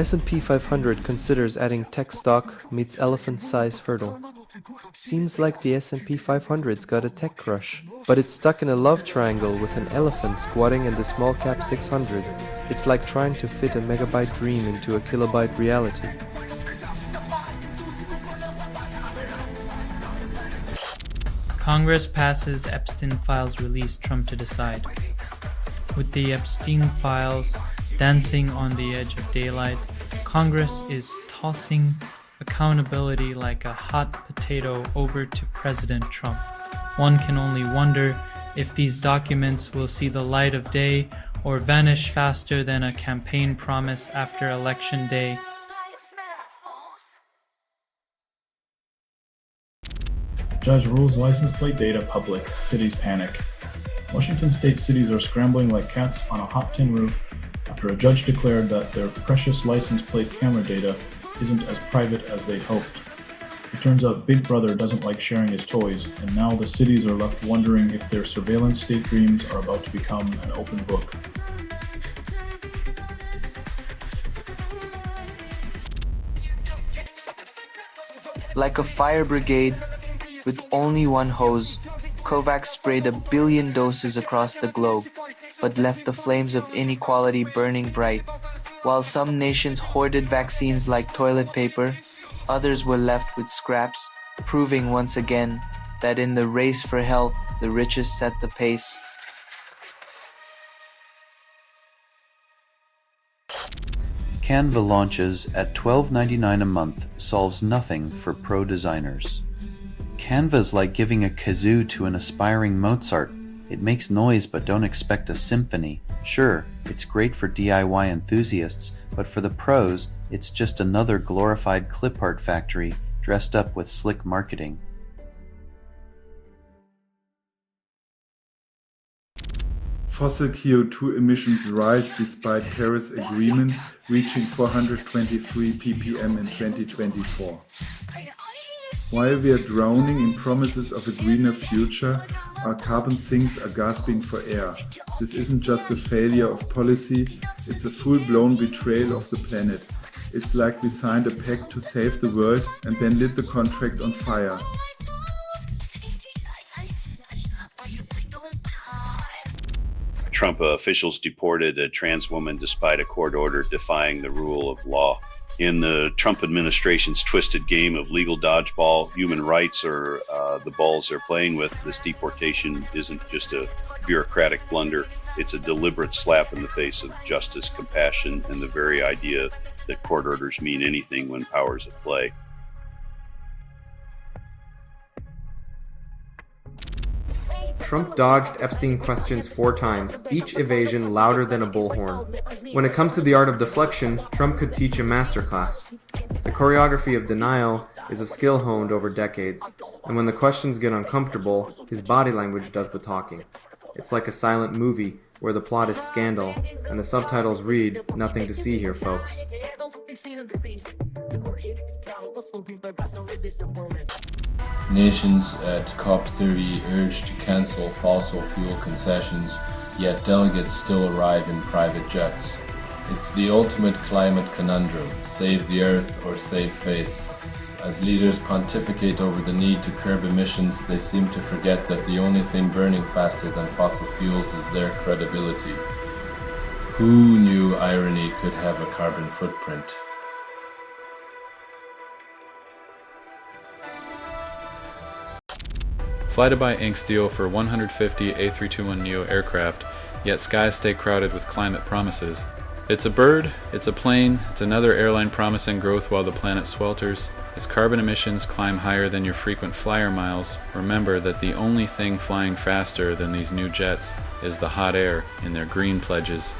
S&P 500 considers adding tech stock meets elephant size hurdle. Seems like the S&P 500's got a tech crush, but it's stuck in a love triangle with an elephant squatting in the small cap 600. It's like trying to fit a megabyte dream into a kilobyte reality. Congress passes Epstein files release, Trump to decide. With the Epstein files dancing on the edge of daylight, Congress is tossing accountability like a hot potato over to President Trump. One can only wonder if these documents will see the light of day or vanish faster than a campaign promise after Election Day. Judge rules license plate data public. Cities panic. Washington state cities are scrambling like cats on a hot tin roof after a judge declared that their precious license plate camera data isn't as private as they hoped. It turns out Big Brother doesn't like sharing his toys, and now the cities are left wondering if their surveillance state dreams are about to become an open book. Like a fire brigade with only one hose, COVAX sprayed 1 billion doses across the globe, but left the flames of inequality burning bright. While some nations hoarded vaccines like toilet paper, others were left with scraps, proving once again that in the race for health, the richest set the pace. Canva launches at $12.99 a month solves nothing for pro designers. Canva's like giving a kazoo to an aspiring Mozart. It makes noise, but don't expect a symphony. Sure, it's great for DIY enthusiasts, but for the pros, it's just another glorified clip art factory dressed up with slick marketing. Fossil CO2 emissions rise despite Paris Agreement reaching 423 ppm in 2024. While we are drowning in promises of a greener future, our carbon sinks are gasping for air. This isn't just a failure of policy, it's a full-blown betrayal of the planet. It's like we signed a pact to save the world and then lit the contract on fire. Trump officials deported a trans woman despite a court order defying the rule of law. In the Trump administration's twisted game of legal dodgeball, human rights are the balls they're playing with. This deportation isn't just a bureaucratic blunder. It's a deliberate slap in the face of justice, compassion, and the very idea that court orders mean anything when power's at play. Trump dodged Epstein questions 4 times, each evasion louder than a bullhorn. When it comes to the art of deflection, Trump could teach a masterclass. The choreography of denial is a skill honed over decades, and when the questions get uncomfortable, his body language does the talking. It's like a silent movie where the plot is scandal, and the subtitles read, "Nothing to see here, folks." Nations at COP30 urged to cancel fossil fuel concessions, yet delegates still arrive in private jets. It's the ultimate climate conundrum: save the earth or save face. As leaders pontificate over the need to curb emissions, they seem to forget that the only thing burning faster than fossil fuels is their credibility. Who knew irony could have a carbon footprint? Fly Dubai Inc.'s deal for 150 A321neo aircraft, yet skies stay crowded with climate promises. It's a bird, it's a plane, it's another airline promising growth while the planet swelters. As carbon emissions climb higher than your frequent flyer miles, remember that the only thing flying faster than these new jets is the hot air in their green pledges.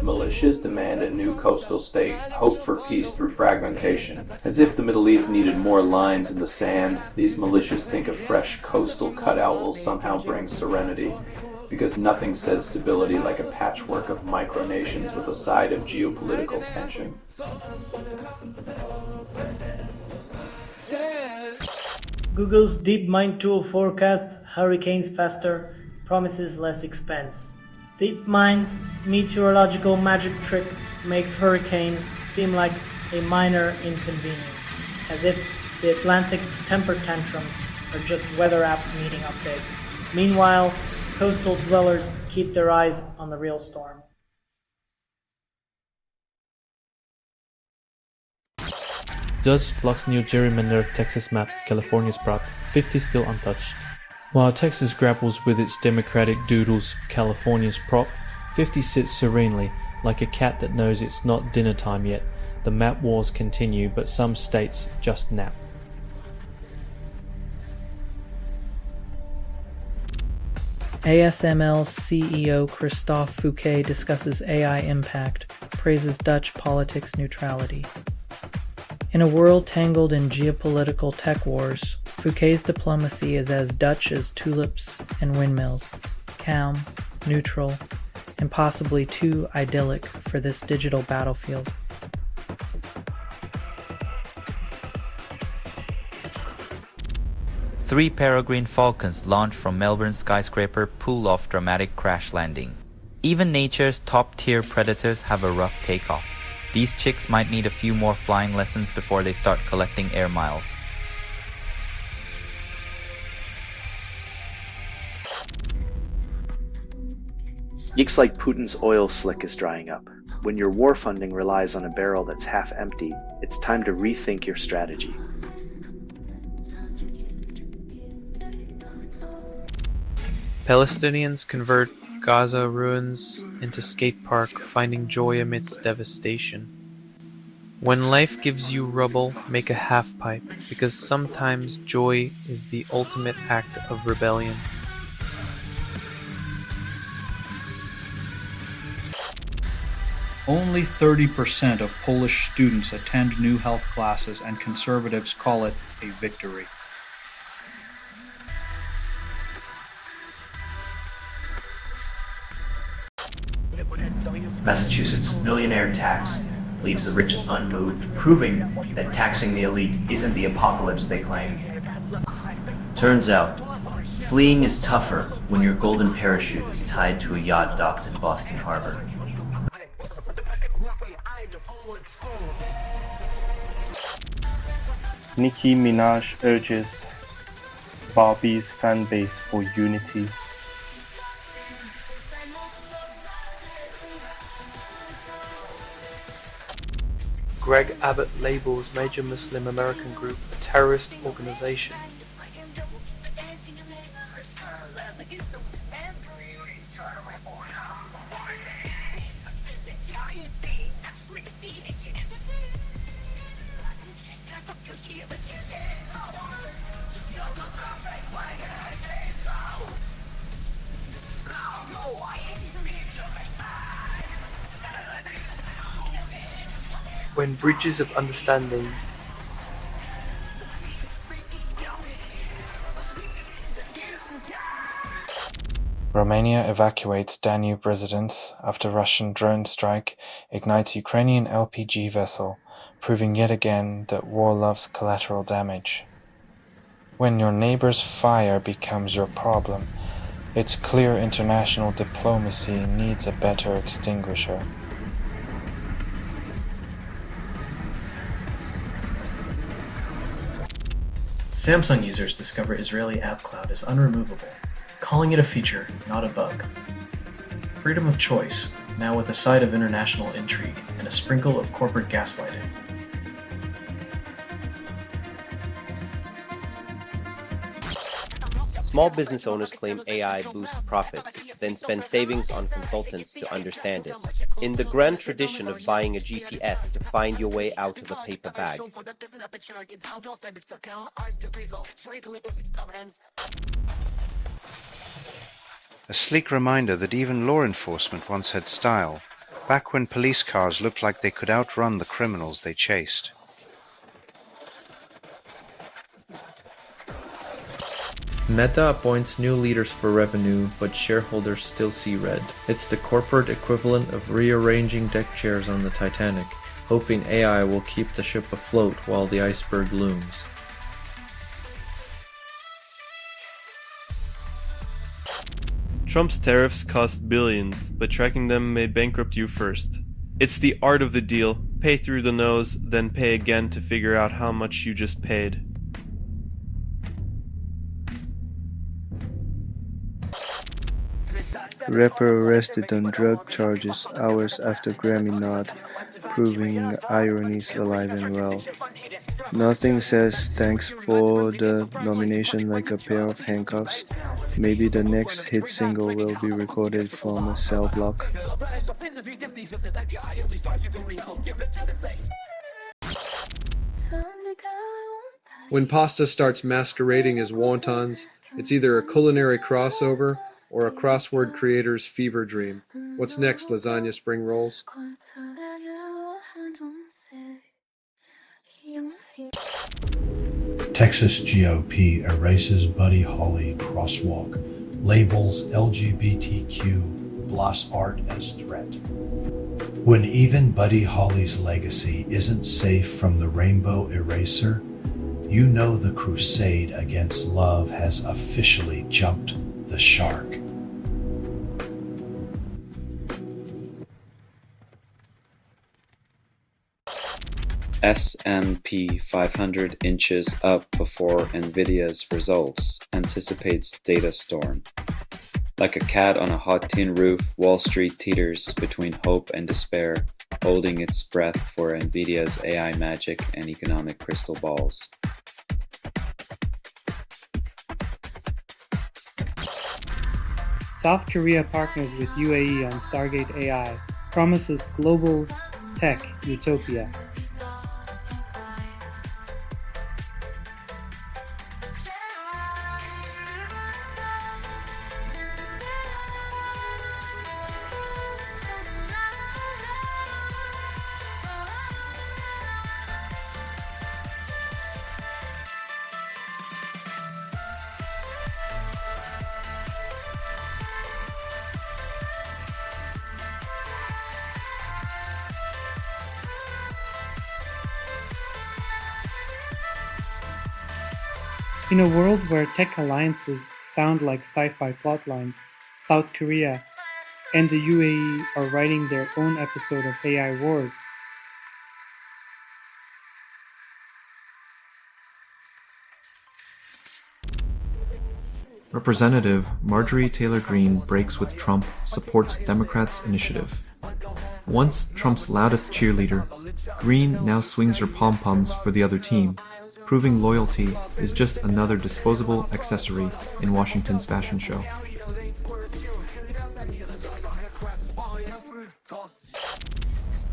Militias demand a new coastal state, hope for peace through fragmentation. As if the Middle East needed more lines in the sand, these militias think a fresh coastal cutout will somehow bring serenity, because nothing says stability like a patchwork of micronations with a side of geopolitical tension. Google's DeepMind tool forecasts hurricanes faster, promises less expense. DeepMind's meteorological magic trick makes hurricanes seem like a minor inconvenience, as if the Atlantic's temper tantrums are just weather apps needing updates. Meanwhile, coastal dwellers keep their eyes on the real storm. Judge blocks new gerrymandered Texas map, California's prop, 50 still untouched. While Texas grapples with its Democratic doodles, California's prop, 50 sits serenely, like a cat that knows it's not dinner time yet. The map wars continue, but some states just nap. ASML CEO Christophe Fouquet discusses AI impact, praises Dutch politics neutrality. In a world tangled in geopolitical tech wars, Fouquet's diplomacy is as Dutch as tulips and windmills, calm, neutral, and possibly too idyllic for this digital battlefield. Three peregrine falcons launched from Melbourne skyscraper pulled off dramatic crash landing. Even nature's top-tier predators have a rough takeoff. These chicks might need a few more flying lessons before they start collecting air miles. Looks like Putin's oil slick is drying up. When your war funding relies on a barrel that's half empty, it's time to rethink your strategy. Palestinians convert Gaza ruins into skate park, finding joy amidst devastation. When life gives you rubble, make a half pipe, because sometimes joy is the ultimate act of rebellion. Only 30% of Polish students attend new health classes, and conservatives call it a victory. Massachusetts millionaire tax leaves the rich unmoved, proving that taxing the elite isn't the apocalypse they claim. Turns out, fleeing is tougher when your golden parachute is tied to a yacht docked in Boston Harbor. Nicki Minaj urges Barbie's fanbase for unity. Greg Abbott labels major Muslim American group a terrorist organization. When bridges of understanding Romania evacuates Danube residents after Russian drone strike ignites Ukrainian LPG vessel, proving yet again that war loves collateral damage. When your neighbor's fire becomes your problem, it's clear international diplomacy needs a better extinguisher. Samsung users discover Israeli app cloud is unremovable, calling it a feature, not a bug. Freedom of choice, now with a side of international intrigue and a sprinkle of corporate gaslighting. Small business owners claim AI boosts profits, then spend savings on consultants to understand it. In the grand tradition of buying a GPS to find your way out of a paper bag. A sleek reminder that even law enforcement once had style, back when police cars looked like they could outrun the criminals they chased. Meta appoints new leaders for revenue, but shareholders still see red. It's the corporate equivalent of rearranging deck chairs on the Titanic, hoping AI will keep the ship afloat while the iceberg looms. Trump's tariffs cost billions, but tracking them may bankrupt you first. It's the art of the deal. Pay through the nose, then pay again to figure out how much you just paid. Rapper arrested on drug charges hours after Grammy nod, proving irony's alive and well. Nothing says thanks for the nomination like a pair of handcuffs. Maybe the next hit single will be recorded from a cell block. When pasta starts masquerading as wontons, it's either a culinary crossover or a crossword creator's fever dream. What's next, lasagna spring rolls? Texas GOP erases Buddy Holly crosswalk, labels LGBTQ plus art as threat. When even Buddy Holly's legacy isn't safe from the rainbow eraser, you know the crusade against love has officially jumped the shark. S&P 500 inches up before Nvidia's results, anticipates data storm. Like a cat on a hot tin roof, Wall Street teeters between hope and despair, holding its breath for Nvidia's AI magic and economic crystal balls. South Korea partners with UAE on Stargate AI, promises global tech utopia. In a world where tech alliances sound like sci-fi plotlines, South Korea and the UAE are writing their own episode of AI Wars. Representative Marjorie Taylor Greene breaks with Trump, supports Democrats' initiative. Once Trump's loudest cheerleader, Greene now swings her pom-poms for the other team, proving loyalty is just another disposable accessory in Washington's fashion show.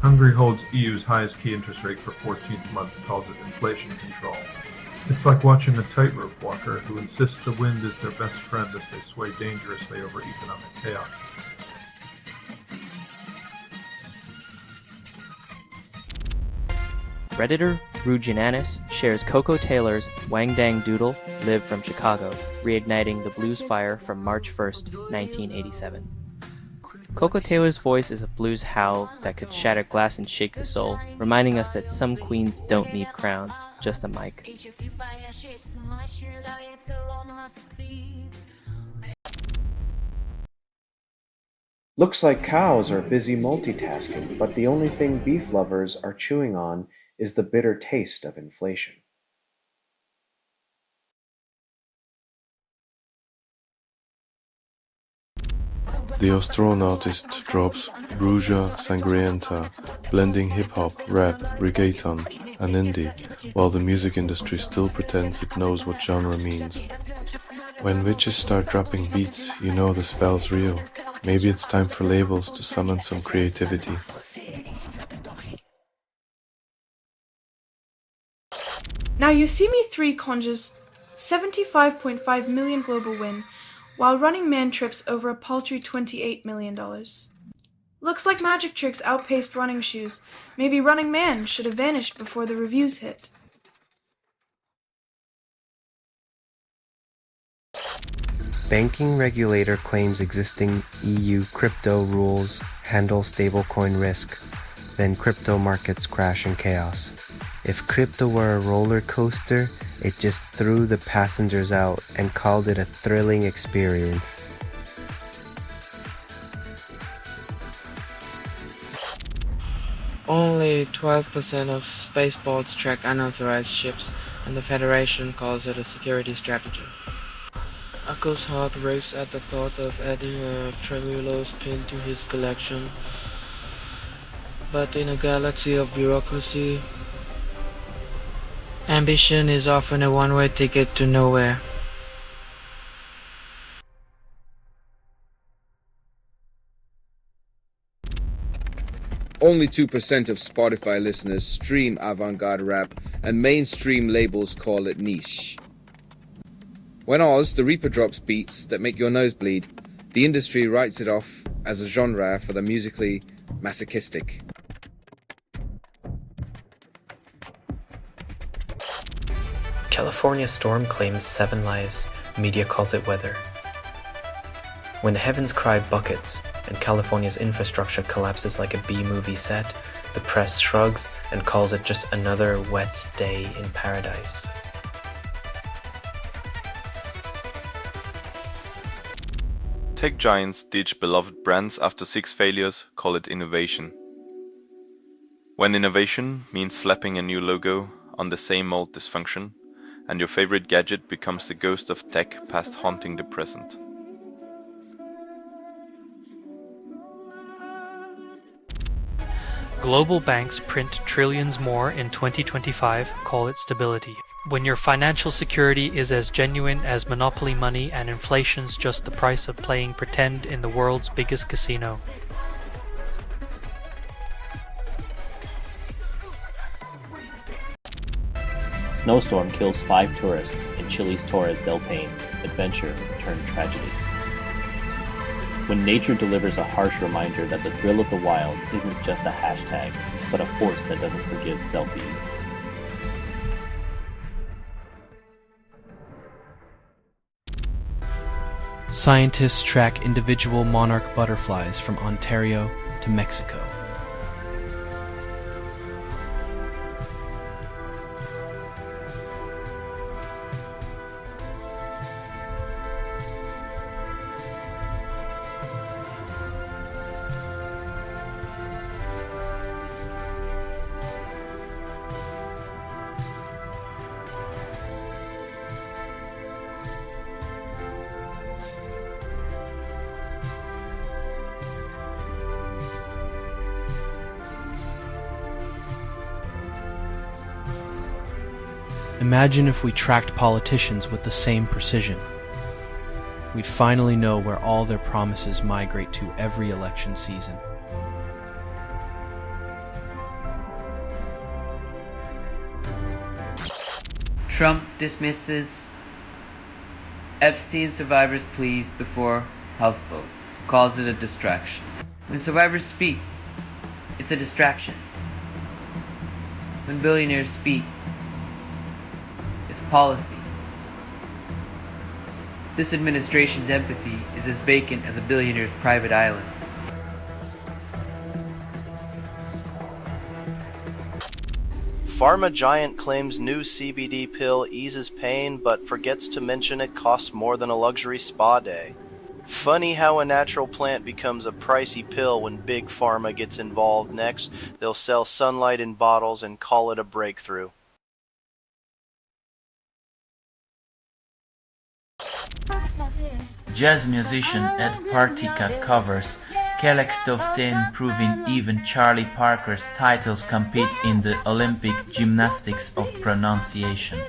Hungary holds EU's highest key interest rate for 14th month and calls it inflation control. It's like watching a tightrope walker who insists the wind is their best friend as they sway dangerously over economic chaos. Redditor Rujinanis shares Coco Taylor's Wang Dang Doodle, Live from Chicago, reigniting the blues fire from March 1st, 1987. Coco Taylor's voice is a blues howl that could shatter glass and shake the soul, reminding us that some queens don't need crowns, just a mic. Looks like cows are busy multitasking, but the only thing beef lovers are chewing on is the bitter taste of inflation. The Australian artist drops Ruja Sangrienta, blending hip-hop, rap, reggaeton, and indie, while the music industry still pretends it knows what genre means. When witches start dropping beats, you know the spell's real. Maybe it's time for labels to summon some creativity. Now You See Me 3 conjures 75.5 million global win, while Running Man trips over a paltry $28 million. Looks like magic tricks outpaced running shoes. Maybe Running Man should have vanished before the reviews hit. Banking regulator claims existing EU crypto rules handle stablecoin risk, then crypto markets crash in chaos. If crypto were a roller coaster, it just threw the passengers out and called it a thrilling experience. Only 12% of spaceports track unauthorized ships, and the Federation calls it a security strategy. Akko's heart races at the thought of adding a tremulous pin to his collection. But in a galaxy of bureaucracy, ambition is often a one-way ticket to nowhere. Only 2% of Spotify listeners stream avant-garde rap, and mainstream labels call it niche. When Oz the Reaper drops beats that make your nose bleed, the industry writes it off as a genre for the musically masochistic. California storm claims 7 lives. Media calls it weather. When the heavens cry buckets and California's infrastructure collapses like a B-movie set, the press shrugs and calls it just another wet day in paradise. Tech giants ditch beloved brands after 6 failures, call it innovation. When innovation means slapping a new logo on the same old dysfunction, and your favorite gadget becomes the ghost of tech past haunting the present. Global banks print trillions more in 2025, call it stability. When your financial security is as genuine as monopoly money and inflation's just the price of playing pretend in the world's biggest casino. Snowstorm kills 5 tourists in Chile's Torres del Paine. Adventure turned tragedy. When nature delivers a harsh reminder that the thrill of the wild isn't just a hashtag, but a force that doesn't forgive selfies. Scientists track individual monarch butterflies from Ontario to Mexico. Imagine if we tracked politicians with the same precision. We'd finally know where all their promises migrate to every election season. Trump dismisses Epstein survivors' pleas before House vote, calls it a distraction. When survivors speak, it's a distraction. When billionaires speak, it's policy. This administration's empathy is as vacant as a billionaire's private island. Pharma giant claims new CBD pill eases pain but forgets to mention it costs more than a luxury spa day. Funny how a natural plant becomes a pricey pill when big pharma gets involved. Next, they'll sell sunlight in bottles and call it a breakthrough. Jazz musician Ed Partika covers Kelekstoften, proving even Charlie Parker's titles compete in the Olympic gymnastics of pronunciation.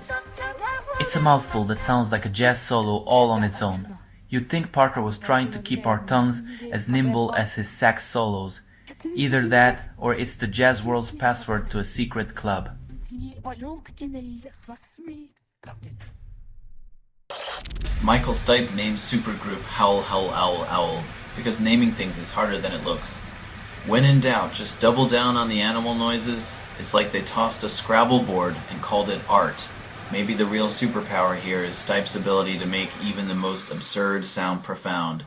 It's a mouthful that sounds like a jazz solo all on its own. You'd think Parker was trying to keep our tongues as nimble as his sax solos. Either that, or it's the jazz world's password to a secret club. Michael Stipe names supergroup Howl Howl Owl Owl because naming things is harder than it looks. When in doubt, just double down on the animal noises. It's like they tossed a Scrabble board and called it art. Maybe the real superpower here is Stipe's ability to make even the most absurd sound profound.